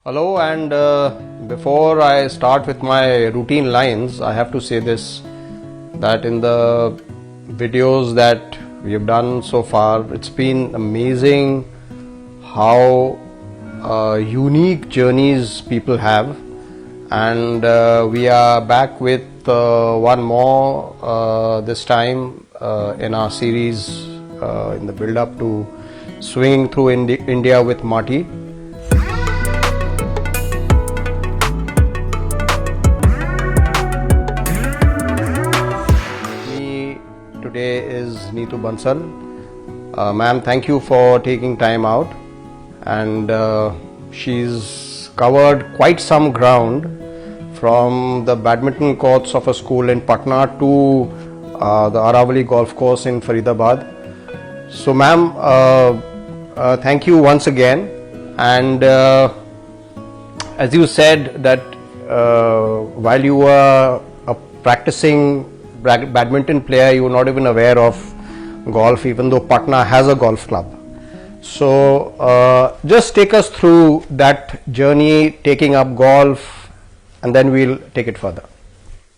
Hello, and before I start with my routine lines, I have to say this, that in the videos that we have done so far, it's been amazing how unique journeys people have, and we are back with one more this time in our series in the build up to Swinging Through India with Marty. Today is Neetu Bansal. Ma'am, thank you for taking time out, and she's covered quite some ground from the badminton courts of a school in Patna to the Aravali golf course in Faridabad. So ma'am, thank you once again, and as you said that while you were practicing badminton player, you were not even aware of golf, even though Patna has a golf club. So just take us through that journey taking up golf, and then we'll take it further.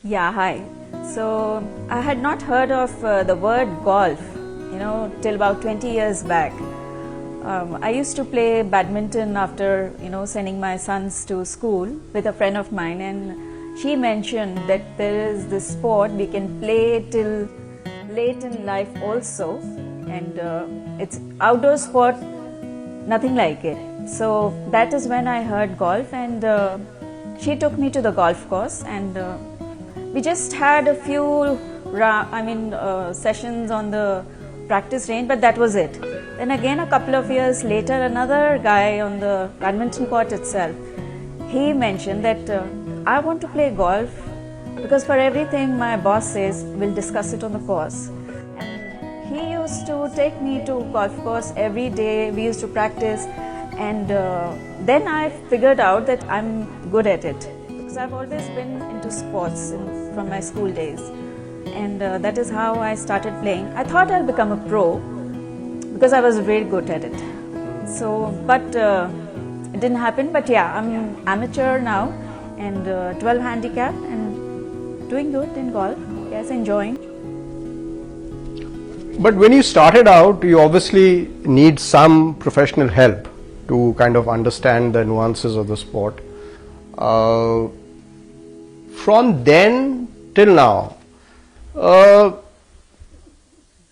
Yeah, hi. So I had not heard of the word golf, till about 20 years back. I used to play badminton after, sending my sons to school with a friend of mine, and she mentioned that there is this sport we can play till late in life also, and it's outdoor sport, nothing like it. So that is when I heard golf, and she took me to the golf course, and we just had a few sessions on the practice range, but that was it. Then again, a couple of years later, another guy on the badminton court itself, he mentioned that I want to play golf because for everything my boss says, we'll discuss it on the course. And he used to take me to golf course every day. We used to practice, and then I figured out that I'm good at it because I've always been into sports from my school days, and that is how I started playing. I thought I'll become a pro because I was very good at it. So, but it didn't happen. But yeah, I'm amateur now, and 12 handicap, and doing good in golf. Yes, enjoying. But when you started out, you obviously need some professional help to kind of understand the nuances of the sport. From then till now,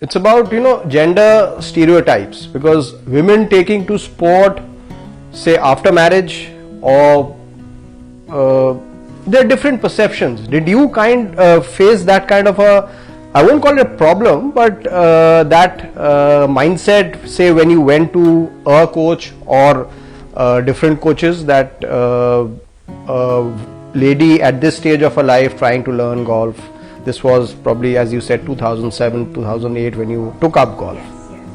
it's about gender stereotypes, because women taking to sport, say after marriage, or there are different perceptions. Did you face that kind of I won't call it a problem, but that mindset, say when you went to a coach or different coaches, that lady at this stage of her life trying to learn golf, this was probably, as you said, 2007, 2008 when you took up golf. Yes.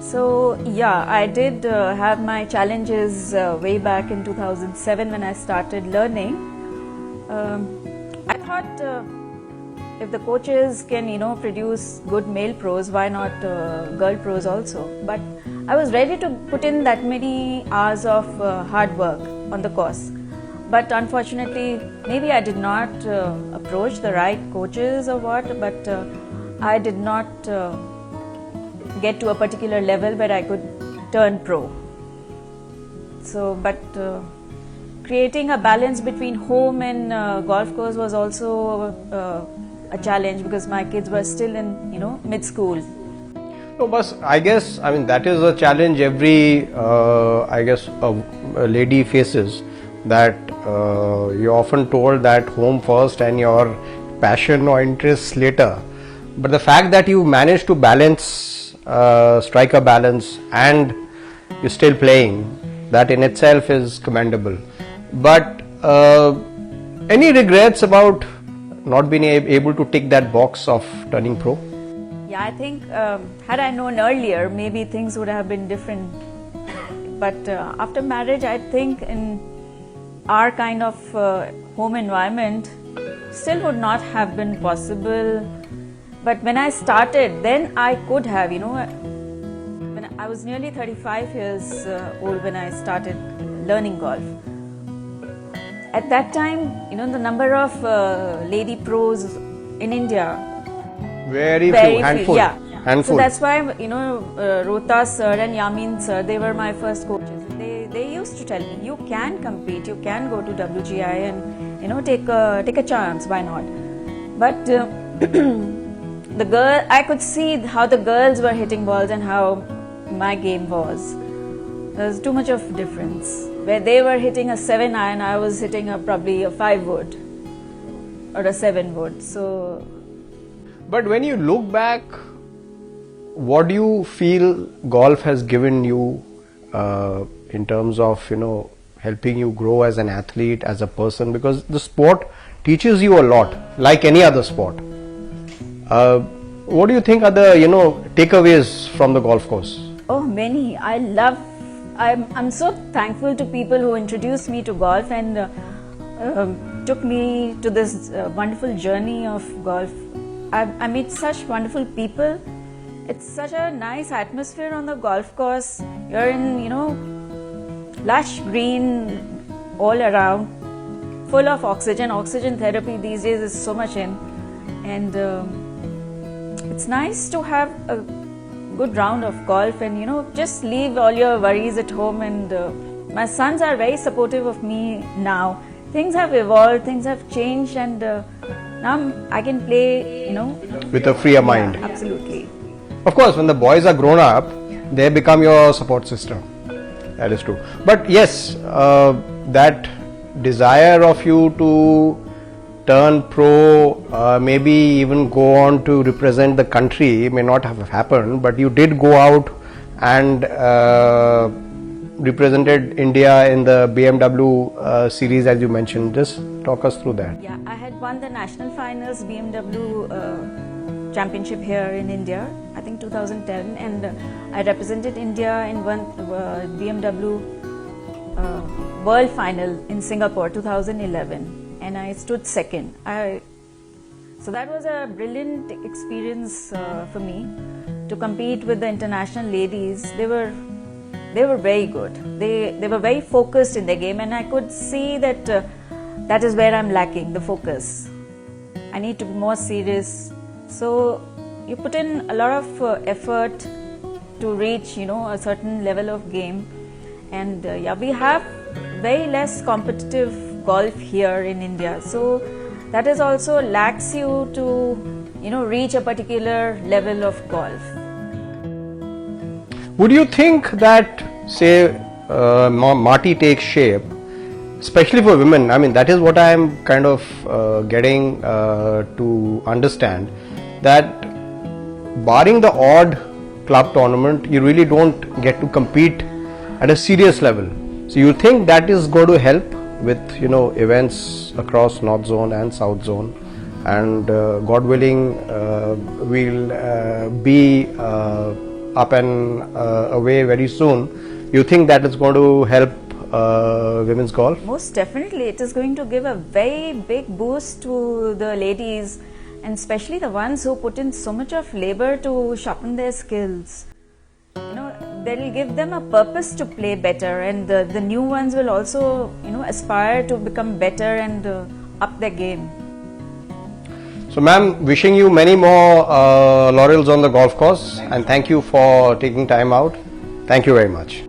So yeah, I did have my challenges way back in 2007 when I started learning. I thought if the coaches can produce good male pros, why not girl pros also? But I was ready to put in that many hours of hard work on the course. But unfortunately, maybe I did not approach the right coaches or what, but I did not get to a particular level where I could turn pro. So, but creating a balance between home and golf course was also a challenge, because my kids were still in mid-school. No, but I guess that is a challenge every a lady faces, that you're often told that home first and your passion or interests later. But the fact that you managed to balance, strike a balance, and you're still playing, that in itself is commendable. But any regrets about not being able to tick that box of turning pro? Yeah, I think had I known earlier, maybe things would have been different. But after marriage, I think in our kind of home environment, still would not have been possible. But when I started, then I could have, when I was nearly 35 years old when I started learning golf. At that time, the number of lady pros in India, Very few, handful. yeah. Handful. So that's why, Rota sir and Yamin sir, they were my first coaches. They used to tell me, you can compete, you can go to WGI and, take a chance, why not? But I could see how the girls were hitting balls and how my game was. There was too much of difference. Where they were hitting a 7 iron, I was hitting probably a 5 wood or a 7 wood. So, but when you look back, what do you feel golf has given you in terms of helping you grow as an athlete, as a person? Because the sport teaches you a lot, like any other sport. What do you think are the takeaways from the golf course? oh, many. I'm so thankful to people who introduced me to golf and took me to this wonderful journey of golf. I met such wonderful people. It's such a nice atmosphere on the golf course. You're in, lush green all around, full of oxygen. Oxygen therapy these days is so much in. And it's nice to have a good round of golf and, just leave all your worries at home. And my sons are very supportive of me now. Things have evolved, things have changed, and now I can play, with a freer mind. Yeah, absolutely. Of course, when the boys are grown up, they become your support system. That is true. But yes, that desire of you to turn pro, maybe even go on to represent the country may not have happened, but you did go out and represented India in the BMW series, as you mentioned. Just talk us through that. Yeah, I had won the national finals BMW championship here in India, I think 2010, and I represented India in one BMW world final in Singapore 2011, and I stood second. So that was a brilliant experience for me to compete with the international ladies. They were very good. They were very focused in their game, and I could see that that is where I'm lacking, the focus. I need to be more serious. So you put in a lot of effort to reach, a certain level of game. And we have very less competitive golf here in India. So that is also lacks you to, reach a particular level of golf. Would you think that, say, Marty takes shape, especially for women? I mean, that is what I am kind of getting to understand, that barring the odd club tournament, you really don't get to compete at a serious level. So you think that is going to help with events across North Zone and South Zone, and God willing, we'll be up and away very soon. You think that is going to help women's golf? Most definitely, it is going to give a very big boost to the ladies, and especially the ones who put in so much of labor to sharpen their skills. They'll give them a purpose to play better, and the new ones will also, aspire to become better and up their game. So, ma'am, wishing you many more laurels on the golf course, and thank you for taking time out. Thank you very much.